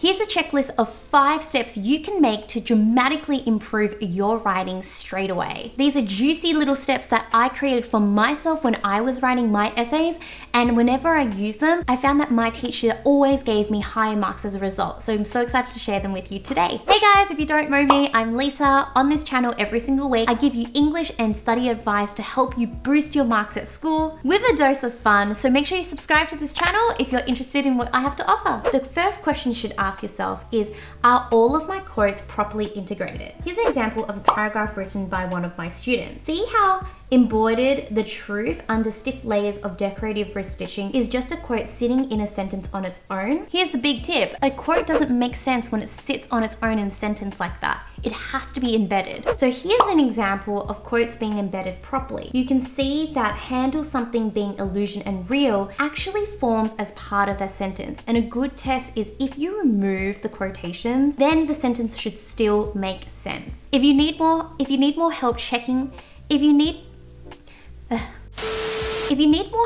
Here's a checklist of 5 steps you can make to dramatically improve your writing straight away. These are juicy little steps that I created for myself when I was writing my essays, and whenever I use them, I found that my teacher always gave me higher marks as a result. So I'm so excited to share them with you today. Hey guys, if you don't know me, I'm Lisa. On this channel every single week, I give you English and study advice to help you boost your marks at school with a dose of fun. So make sure you subscribe to this channel if you're interested in what I have to offer. The first question you should ask yourself is, are all of my quotes properly integrated? Here's an example of a paragraph written by one of my students. See how embroidered the truth under stiff layers of decorative wrist stitching is just a quote sitting in a sentence on its own? Here's the big tip. A quote doesn't make sense when it sits on its own in a sentence like that. It has to be embedded. So here's an example of quotes being embedded properly. You can see that handle something being illusion and real actually forms as part of that sentence. And a good test is if you remove the quotations, then the sentence should still make sense. If you need more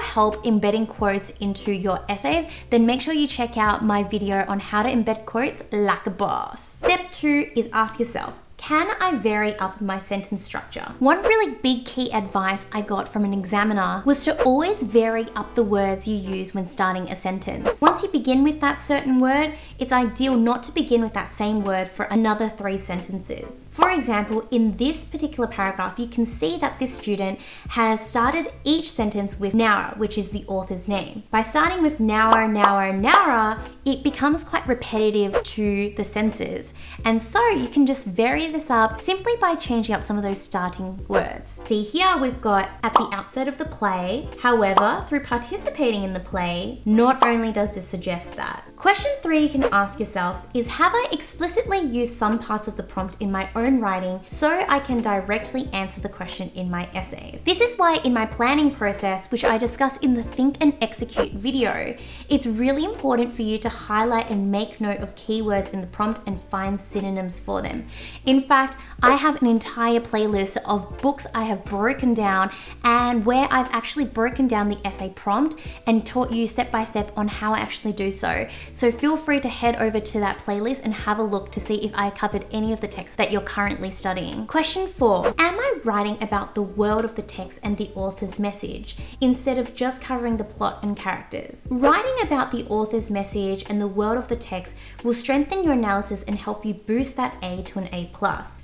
help embedding quotes into your essays, then make sure you check out my video on how to embed quotes like a boss. Step 2 is ask yourself, can I vary up my sentence structure? One really big key advice I got from an examiner was to always vary up the words you use when starting a sentence. Once you begin with that certain word, it's ideal not to begin with that same word for another 3 sentences. For example, in this particular paragraph, you can see that this student has started each sentence with Nara, which is the author's name. By starting with Nara, Nara, Nara, it becomes quite repetitive to the sentences. And so you can just vary this up simply by changing up some of those starting words. See here, we've got at the outset of the play. However, through participating in the play, not only does this suggest that. Question 3 you can ask yourself is, have I explicitly used some parts of the prompt in my own writing so I can directly answer the question in my essays? This is why in my planning process, which I discuss in the Think and Execute video, it's really important for you to highlight and make note of keywords in the prompt and find synonyms for them. In fact, I have an entire playlist of books I have broken down and where I've actually broken down the essay prompt and taught you step by step on how I actually do so. So feel free to head over to that playlist and have a look to see if I covered any of the text that you're currently studying. Question 4, am I writing about the world of the text and the author's message instead of just covering the plot and characters? Writing about the author's message and the world of the text will strengthen your analysis and help you boost that A to an A+.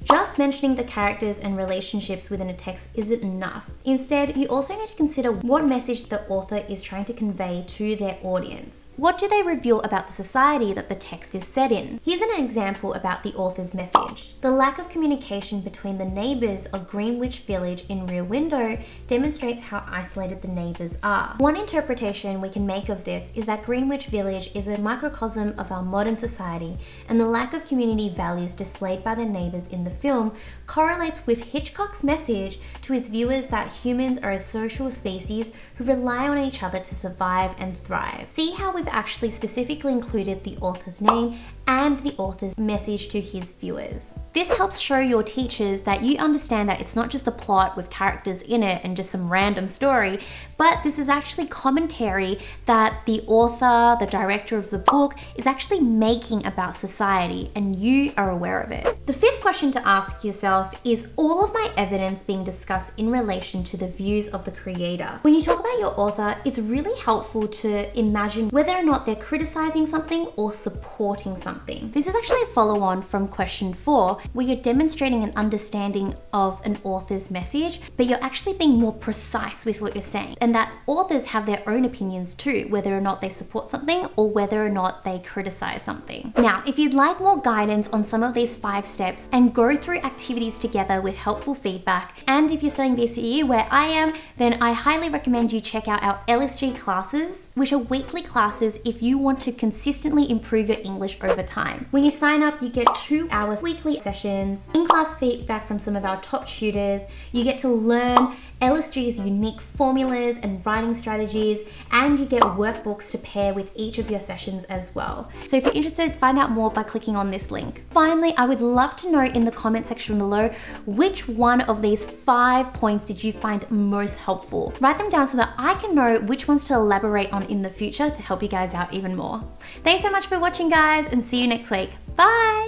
Just mentioning the characters and relationships within a text isn't enough. Instead, you also need to consider what message the author is trying to convey to their audience. What do they reveal about the society that the text is set in? Here's an example about the author's message. The lack of communication between the neighbours of Greenwich Village in Rear Window demonstrates how isolated the neighbours are. One interpretation we can make of this is that Greenwich Village is a microcosm of our modern society, and the lack of community values displayed by the neighbours in the film correlates with Hitchcock's message to his viewers that humans are a social species who rely on each other to survive and thrive. See how we've actually specifically included the author's name and the author's message to his viewers. This helps show your teachers that you understand that it's not just a plot with characters in it and just some random story, but this is actually commentary that the author, the director of the book, is actually making about society, and you are aware of it. The 5th question to ask yourself is, all of my evidence being discussed in relation to the views of the creator? When you talk about your author, it's really helpful to imagine whether or not they're criticizing something or supporting something. This is actually a follow-on from question 4, where you're demonstrating an understanding of an author's message, but you're actually being more precise with what you're saying, and that authors have their own opinions too, whether or not they support something or whether or not they criticize something. Now, if you'd like more guidance on some of these 5 steps and go through activities together with helpful feedback, and if you're studying BCE where I am, then I highly recommend you check out our LSG classes, which are weekly classes if you want to consistently improve your English over time. When you sign up, you get 2 hours weekly sessions, in-class feedback from some of our top tutors. You get to learn LSG's unique formulas and writing strategies, and you get workbooks to pair with each of your sessions as well. So if you're interested, find out more by clicking on this link. Finally, I would love to know in the comment section below, which one of these 5 points did you find most helpful? Write them down so that I can know which ones to elaborate on in the future to help you guys out even more. Thanks so much for watching, guys, and see you next week. Bye!